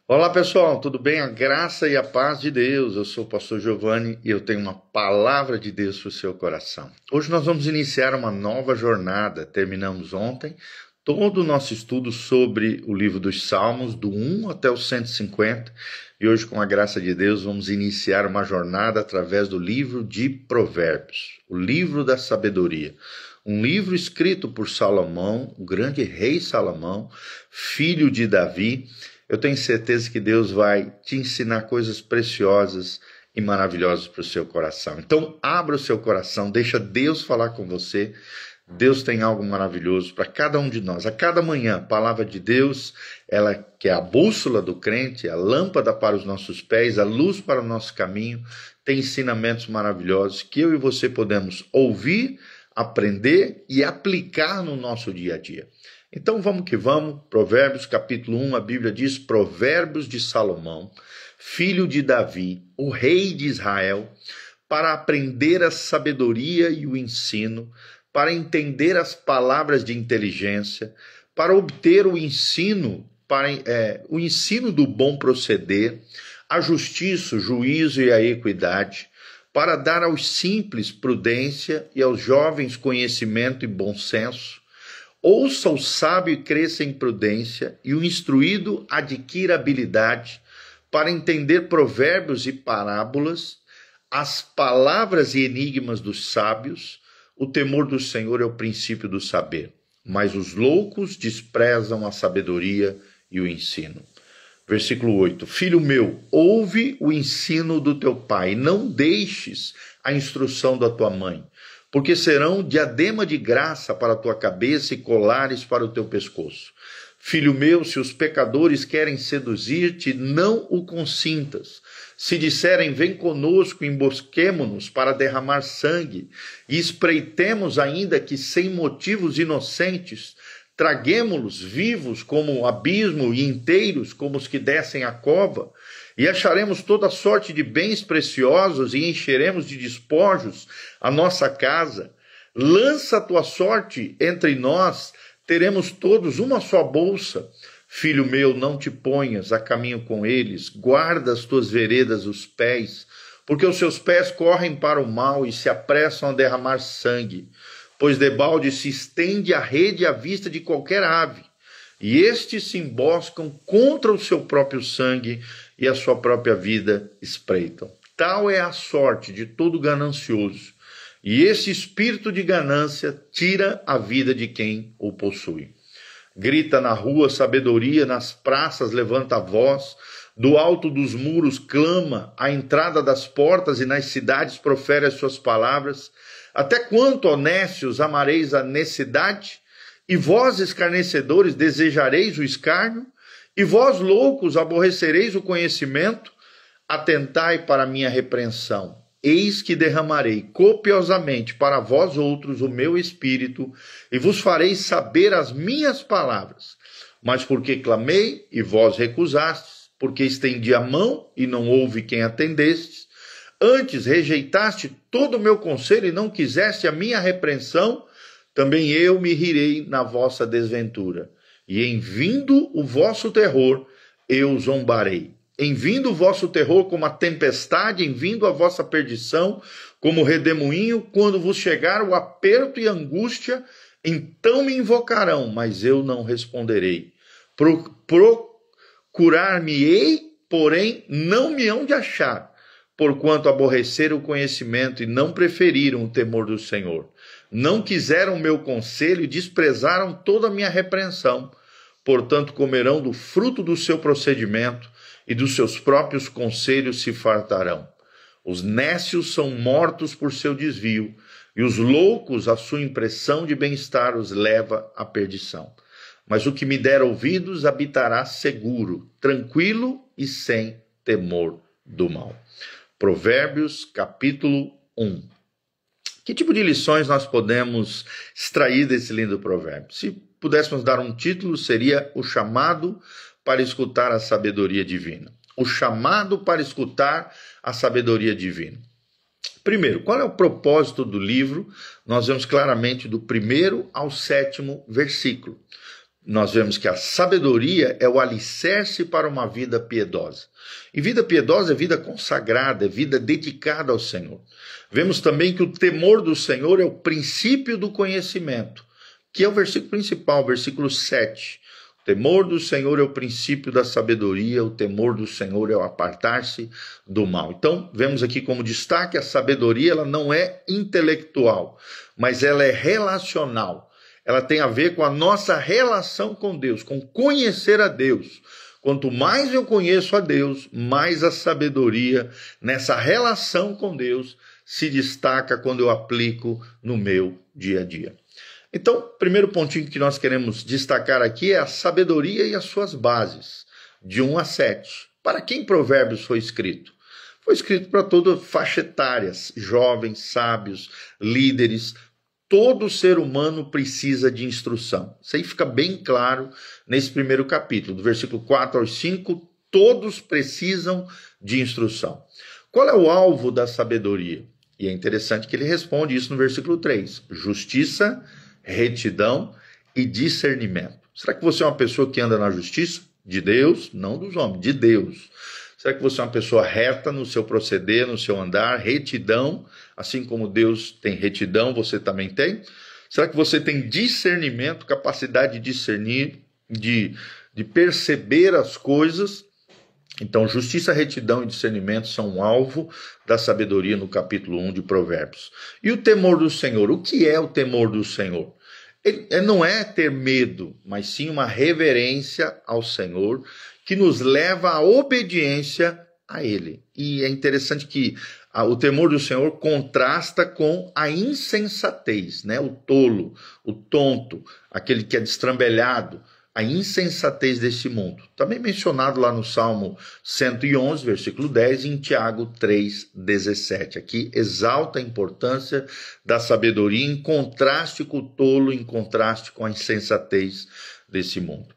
Olá pessoal, tudo bem? A graça e a paz de Deus. Eu sou o pastor Giovanni e eu tenho uma palavra de Deus para o seu coração. Hoje nós vamos iniciar uma nova jornada. Terminamos ontem todo o nosso estudo sobre o livro dos Salmos, do 1 até o 150. E hoje, com a graça de Deus, vamos iniciar uma jornada através do livro de Provérbios, o livro da sabedoria. Um livro escrito por Salomão, o grande rei Salomão, filho de Davi. Eu tenho certeza que Deus vai te ensinar coisas preciosas e maravilhosas para o seu coração. Então, abra o seu coração, deixa Deus falar com você. Deus tem algo maravilhoso para cada um de nós. A cada manhã, a palavra de Deus, ela que é a bússola do crente, a lâmpada para os nossos pés, a luz para o nosso caminho, tem ensinamentos maravilhosos que eu e você podemos ouvir, aprender e aplicar no nosso dia a dia. Então vamos que vamos, Provérbios capítulo 1, a Bíblia diz: Provérbios de Salomão, filho de Davi, o rei de Israel, para aprender a sabedoria e o ensino, para entender as palavras de inteligência, para obter o ensino, o ensino do bom proceder, a justiça, o juízo e a equidade, para dar aos simples prudência e aos jovens conhecimento e bom senso. Ouça o sábio e cresça em prudência, e o instruído adquira habilidade para entender provérbios e parábolas, as palavras e enigmas dos sábios. O temor do Senhor é o princípio do saber, mas os loucos desprezam a sabedoria e o ensino. Versículo 8. Filho meu, ouve o ensino do teu pai, não deixes a instrução da tua mãe, porque serão diadema de graça para a tua cabeça e colares para o teu pescoço. Filho meu, se os pecadores querem seduzir-te, não o consintas. Se disserem, vem conosco, embosquemo-nos para derramar sangue, e espreitemos ainda que sem motivos inocentes, traguemo-los vivos como o abismo e inteiros como os que descem a cova, e acharemos toda sorte de bens preciosos e encheremos de despojos a nossa casa. Lança a tua sorte entre nós, teremos todos uma só bolsa. Filho meu, não te ponhas a caminho com eles, guarda as tuas veredas os pés, porque os seus pés correm para o mal e se apressam a derramar sangue. Pois debalde se estende a rede à vista de qualquer ave, e estes se emboscam contra o seu próprio sangue e a sua própria vida espreitam. Tal é a sorte de todo ganancioso, e esse espírito de ganância tira a vida de quem o possui. Grita na rua sabedoria, nas praças levanta a voz, do alto dos muros clama, à entrada das portas e nas cidades profere as suas palavras. Até quanto, honestos, amareis a necessidade? E vós, escarnecedores, desejareis o escárnio? E vós, loucos, aborrecereis o conhecimento? Atentai para a minha repreensão. Eis que derramarei copiosamente para vós outros o meu espírito, e vos farei saber as minhas palavras. Mas porque clamei, e vós recusastes, porque estendi a mão, e não houve quem atendestes, antes rejeitaste todo o meu conselho, e não quiseste a minha repreensão, também eu me rirei na vossa desventura. E em vindo o vosso terror, eu zombarei. Em vindo o vosso terror como a tempestade, em vindo a vossa perdição, como o redemoinho, quando vos chegar o aperto e angústia, então me invocarão, mas eu não responderei. Procurar-me-ei, porém não me hão de achar, porquanto aborreceram o conhecimento e não preferiram o temor do Senhor. Não quiseram o meu conselho e desprezaram toda a minha repreensão. Portanto, comerão do fruto do seu procedimento, e dos seus próprios conselhos se fartarão. Os nécios são mortos por seu desvio, e os loucos, a sua impressão de bem-estar, os leva à perdição. Mas o que me der ouvidos habitará seguro, tranquilo e sem temor do mal. Provérbios, capítulo 1. Que tipo de lições nós podemos extrair desse lindo provérbio? Se pudéssemos dar um título, seria o chamado para escutar a sabedoria divina. O chamado para escutar a sabedoria divina. Primeiro, qual é o propósito do livro? Nós vemos claramente do 1º ao 7º versículo. nós vemos que a sabedoria é o alicerce para uma vida piedosa. E vida piedosa é vida consagrada, é vida dedicada ao Senhor. Vemos também que o temor do Senhor é o princípio do conhecimento, que é o versículo principal, versículo 7. O temor do Senhor é o princípio da sabedoria, o temor do Senhor é o apartar-se do mal. Então, vemos aqui como destaque, a sabedoria ela não é intelectual, mas ela é relacional. Ela tem a ver com a nossa relação com Deus, com conhecer a Deus. Quanto mais eu conheço a Deus, mais a sabedoria nessa relação com Deus se destaca quando eu aplico no meu dia a dia. Então, o primeiro pontinho que nós queremos destacar aqui é a sabedoria e as suas bases, de 1 a 7. Para quem Provérbios foi escrito? Foi escrito para toda faixa etária, jovens, sábios, líderes. Todo ser humano precisa de instrução. Isso aí fica bem claro nesse primeiro capítulo, do versículo 4 ao 5, todos precisam de instrução. Qual é o alvo da sabedoria? E é interessante que ele responde isso no versículo 3. Justiça, retidão e discernimento. Será que você é uma pessoa que anda na justiça? De Deus, não dos homens, de Deus. Será que você é uma pessoa reta no seu proceder, no seu andar, retidão, assim como Deus tem retidão, você também tem? Será que você tem discernimento, capacidade de discernir, de perceber as coisas? Então, justiça, retidão e discernimento são um alvo da sabedoria no capítulo 1 de Provérbios. E o temor do Senhor? O que é o temor do Senhor? Ele não é ter medo, mas sim uma reverência ao Senhor, que nos leva à obediência a Ele. E é interessante que o temor do Senhor contrasta com a insensatez, né? O tolo, o tonto, aquele que é destrambelhado, a insensatez desse mundo. Também mencionado lá no Salmo 111, versículo 10, e em Tiago 3, 17. Aqui exalta a importância da sabedoria em contraste com o tolo, em contraste com a insensatez desse mundo.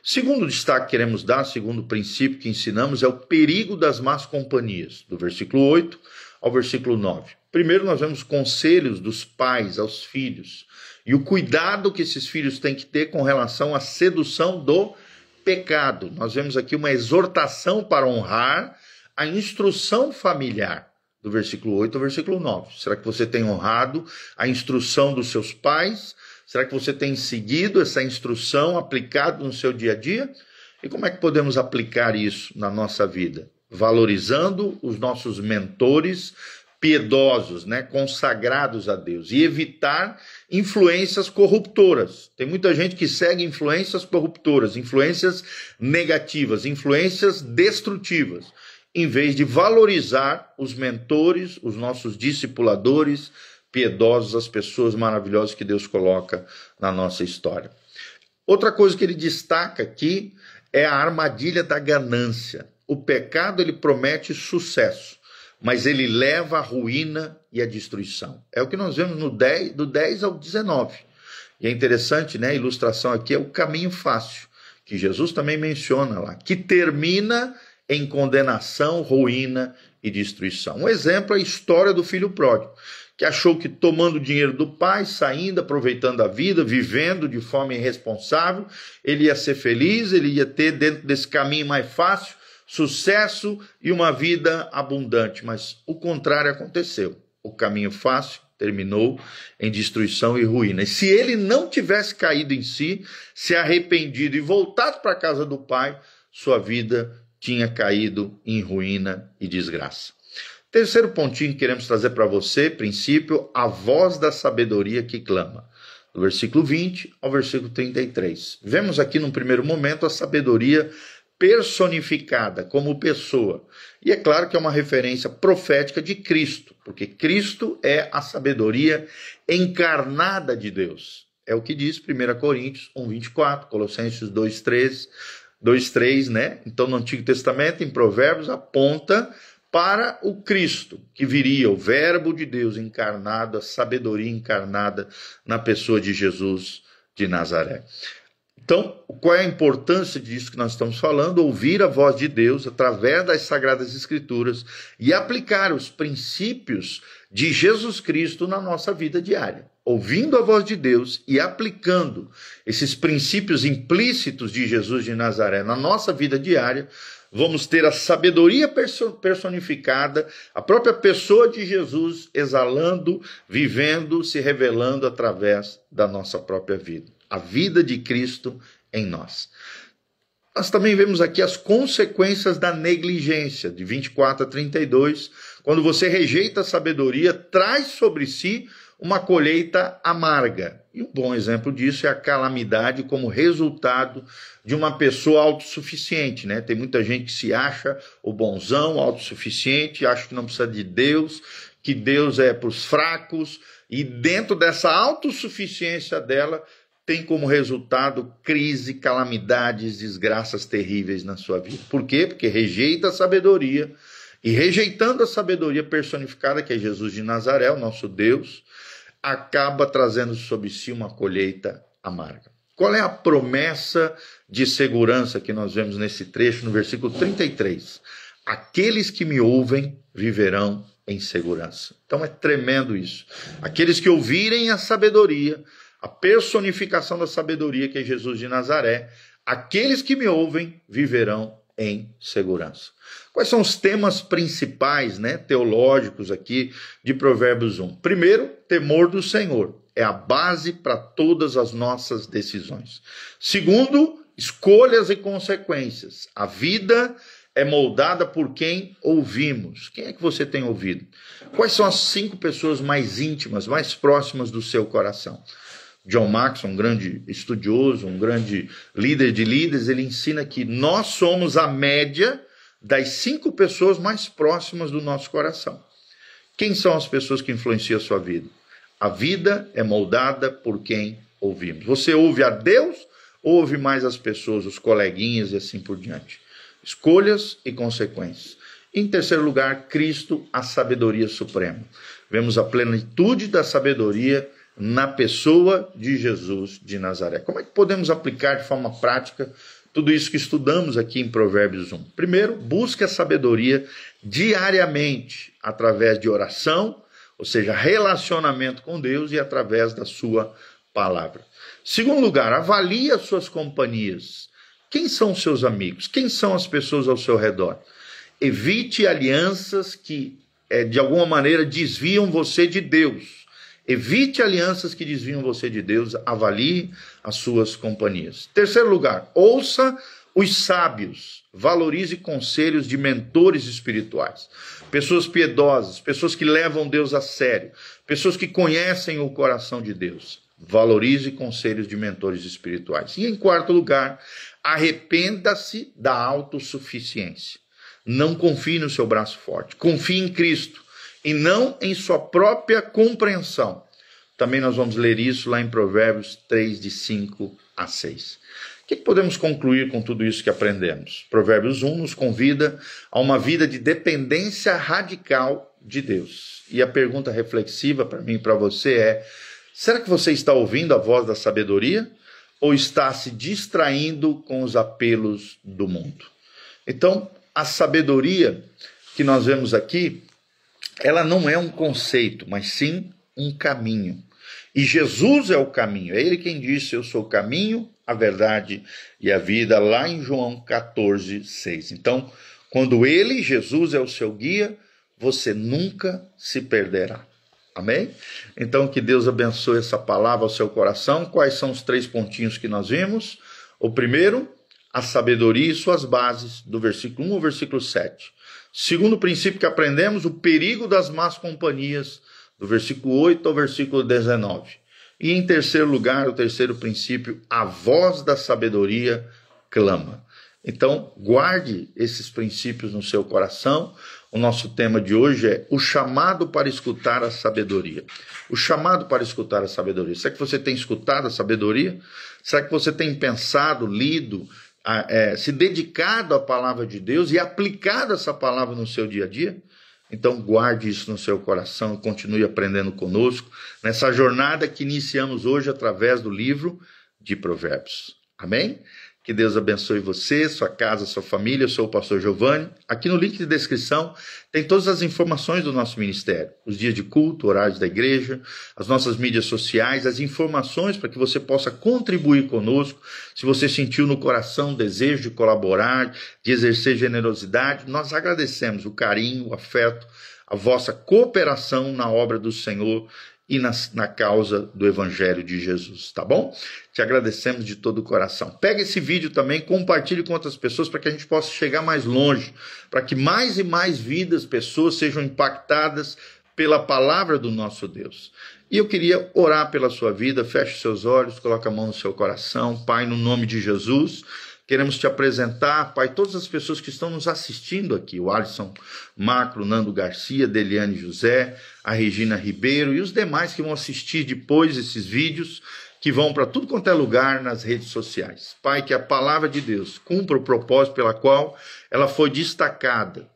Segundo destaque que queremos dar, segundo princípio que ensinamos, é o perigo das más companhias, do versículo 8 ao versículo 9. Primeiro nós vemos conselhos dos pais aos filhos e o cuidado que esses filhos têm que ter com relação à sedução do pecado. Nós vemos aqui uma exortação para honrar a instrução familiar, do versículo 8 ao versículo 9. Será que você tem honrado a instrução dos seus pais? Será que você tem seguido essa instrução, aplicado no seu dia a dia? E como é que podemos aplicar isso na nossa vida? Valorizando os nossos mentores piedosos, né, consagrados a Deus, e evitar influências corruptoras. Tem muita gente que segue influências corruptoras, influências negativas, influências destrutivas, em vez de valorizar os mentores, os nossos discipuladores piedosos, as pessoas maravilhosas que Deus coloca na nossa história. Outra coisa que ele destaca aqui é a armadilha da ganância. O pecado, ele promete sucesso, mas ele leva à ruína e à destruição. É o que nós vemos do 10 ao 19. E é interessante, né? A ilustração aqui é o caminho fácil, que Jesus também menciona lá, que termina em condenação, ruína e destruição. Um exemplo é a história do filho pródigo, que achou que tomando o dinheiro do pai, saindo, aproveitando a vida, vivendo de forma irresponsável, ele ia ser feliz, ele ia ter dentro desse caminho mais fácil, sucesso e uma vida abundante. Mas o contrário aconteceu. O caminho fácil terminou em destruição e ruína. E se ele não tivesse caído em si, se arrependido e voltado para a casa do pai, sua vida tinha caído em ruína e desgraça. Terceiro pontinho que queremos trazer para você, princípio, a voz da sabedoria que clama. Do versículo 20 ao versículo 33. Vemos aqui num primeiro momento a sabedoria personificada como pessoa. E é claro que é uma referência profética de Cristo, porque Cristo é a sabedoria encarnada de Deus. É o que diz 1 Coríntios 1:24, Colossenses 2:3, né? Então no Antigo Testamento, em Provérbios, aponta para o Cristo, que viria, o Verbo de Deus encarnado, a sabedoria encarnada na pessoa de Jesus de Nazaré. Então, qual é a importância disso que nós estamos falando? Ouvir a voz de Deus através das Sagradas Escrituras e aplicar os princípios de Jesus Cristo na nossa vida diária. ouvindo a voz de Deus e aplicando esses princípios implícitos de Jesus de Nazaré na nossa vida diária, vamos ter a sabedoria personificada, a própria pessoa de Jesus exalando, vivendo, se revelando através da nossa própria vida. A vida de Cristo em nós. Nós também vemos aqui as consequências da negligência, de 24 a 32. Quando você rejeita a sabedoria, traz sobre si uma colheita amarga. E um bom exemplo disso é a calamidade como resultado de uma pessoa autossuficiente, né? Tem muita gente que se acha o bonzão, autossuficiente, acha que não precisa de Deus, que Deus é para os fracos, e dentro dessa autossuficiência dela, tem como resultado crise, calamidades, desgraças terríveis na sua vida. Por quê? Porque rejeita a sabedoria, e rejeitando a sabedoria personificada, que é Jesus de Nazaré, o nosso Deus, acaba trazendo sobre si uma colheita amarga. Qual é a promessa de segurança que nós vemos nesse trecho, no versículo 33? Aqueles que me ouvem viverão em segurança. Então é tremendo isso. Aqueles que ouvirem a sabedoria, a personificação da sabedoria, que é Jesus de Nazaré, aqueles que me ouvem viverão em segurança. Quais são os temas principais, teológicos aqui de Provérbios 1? Primeiro, temor do Senhor. É a base para todas as nossas decisões. Segundo, escolhas e consequências. A vida é moldada por quem ouvimos. Quem é que você tem ouvido? Quais são as 5 pessoas mais íntimas, mais próximas do seu coração? John Maxwell, um grande estudioso, um grande líder de líderes, ele ensina que nós somos a média das 5 pessoas mais próximas do nosso coração. Quem são as pessoas que influenciam a sua vida? A vida é moldada por quem ouvimos. Você ouve a Deus ou ouve mais as pessoas, os coleguinhas e assim por diante? Escolhas e consequências. Em terceiro lugar, Cristo, a sabedoria suprema. Vemos a plenitude da sabedoria na pessoa de Jesus de Nazaré. Como é que podemos aplicar de forma prática tudo isso que estudamos aqui em Provérbios 1? Primeiro, busque a sabedoria diariamente, através de oração, ou seja, relacionamento com Deus, e através da sua palavra. Segundo lugar, avalie as suas companhias. Quem são os seus amigos? Quem são as pessoas ao seu redor? Evite alianças que, de alguma maneira, desviam você de Deus. Evite alianças que desviam você de Deus, avalie as suas companhias. Terceiro lugar, ouça os sábios, valorize conselhos de mentores espirituais. Pessoas piedosas, pessoas que levam Deus a sério, pessoas que conhecem o coração de Deus. Valorize conselhos de mentores espirituais. E em quarto lugar, arrependa-se da autossuficiência. Não confie no seu braço forte, confie em Cristo e não em sua própria compreensão. Também nós vamos ler isso lá em Provérbios 3, de 5 a 6. O que podemos concluir com tudo isso que aprendemos? Provérbios 1 nos convida a uma vida de dependência radical de Deus. E a pergunta reflexiva para mim e para você é: será que você está ouvindo a voz da sabedoria ou está se distraindo com os apelos do mundo? Então, a sabedoria que nós vemos aqui, ela não é um conceito, mas sim um caminho. E Jesus é o caminho. É ele quem disse: eu sou o caminho, a verdade e a vida, lá em João 14, 6. Então, quando ele, Jesus, é o seu guia, você nunca se perderá. Amém? Então, que Deus abençoe essa palavra ao seu coração. Quais são os 3 pontinhos que nós vimos? O primeiro, a sabedoria e suas bases, do versículo 1 ao versículo 7. Segundo princípio que aprendemos, o perigo das más companhias, do versículo 8 ao versículo 19. E em terceiro lugar, o terceiro princípio, a voz da sabedoria clama. Então, guarde esses princípios no seu coração. O nosso tema de hoje é o chamado para escutar a sabedoria. O chamado para escutar a sabedoria. Será que você tem escutado a sabedoria? Será que você tem pensado, lido, se dedicado à palavra de Deus e aplicado essa palavra no seu dia a dia? Então guarde isso no seu coração e continue aprendendo conosco nessa jornada que iniciamos hoje através do livro de Provérbios. Amém? Que Deus abençoe você, sua casa, sua família. Eu sou o pastor Giovani. Aqui no link de descrição tem todas as informações do nosso ministério. Os dias de culto, horários da igreja, as nossas mídias sociais, as informações para que você possa contribuir conosco. Se você sentiu no coração o desejo de colaborar, de exercer generosidade, nós agradecemos o carinho, o afeto, a vossa cooperação na obra do Senhor e na causa do Evangelho de Jesus, tá bom? Te agradecemos de todo o coração. Pega esse vídeo também, compartilhe com outras pessoas para que a gente possa chegar mais longe, para que mais e mais vidas, pessoas sejam impactadas pela palavra do nosso Deus. E eu queria orar pela sua vida. Feche seus olhos, coloque a mão no seu coração. Pai, no nome de Jesus, queremos te apresentar, Pai, todas as pessoas que estão nos assistindo aqui, o Alisson Macro, Nando Garcia, Deliane José, a Regina Ribeiro e os demais que vão assistir depois esses vídeos, que vão para tudo quanto é lugar nas redes sociais. Pai, que a palavra de Deus cumpra o propósito pela qual ela foi destacada,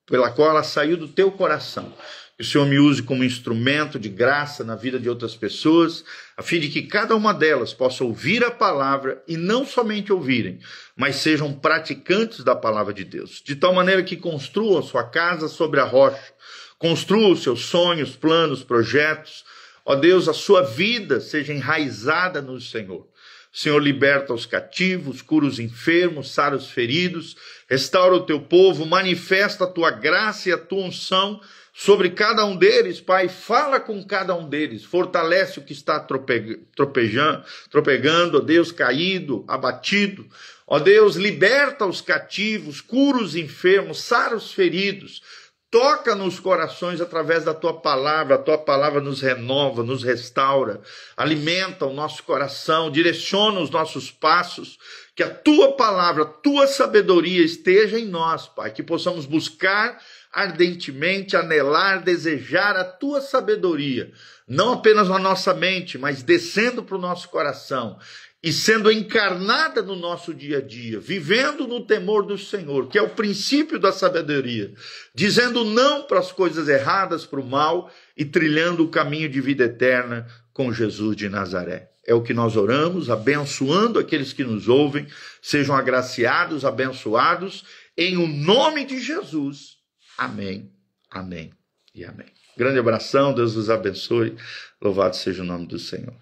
pela qual ela saiu do teu coração. Que o Senhor me use como instrumento de graça na vida de outras pessoas, a fim de que cada uma delas possa ouvir a palavra e não somente ouvirem, mas sejam praticantes da palavra de Deus. De tal maneira que construam sua casa sobre a rocha, construam os seus sonhos, planos, projetos. Ó Deus, a sua vida seja enraizada no Senhor. O Senhor liberta os cativos, cura os enfermos, sara os feridos, restaura o teu povo, manifesta a tua graça e a tua unção sobre cada um deles, Pai. Fala com cada um deles, fortalece o que está tropegando, ó Deus, caído, abatido. Ó Deus, liberta os cativos, cura os enfermos, sara os feridos. Toca nos corações através da tua palavra. A tua palavra nos renova, nos restaura, alimenta o nosso coração, direciona os nossos passos. Que a tua palavra, a tua sabedoria esteja em nós, Pai. Que possamos buscar ardentemente, anelar, desejar a tua sabedoria. Não apenas na nossa mente, mas descendo para o nosso coração. E sendo encarnada no nosso dia a dia, vivendo no temor do Senhor, que é o princípio da sabedoria, dizendo não para as coisas erradas, para o mal, e trilhando o caminho de vida eterna com Jesus de Nazaré. É o que nós oramos, abençoando aqueles que nos ouvem, sejam agraciados, abençoados, em o nome de Jesus. Amém, amém e amém. Grande abração, Deus os abençoe, louvado seja o nome do Senhor.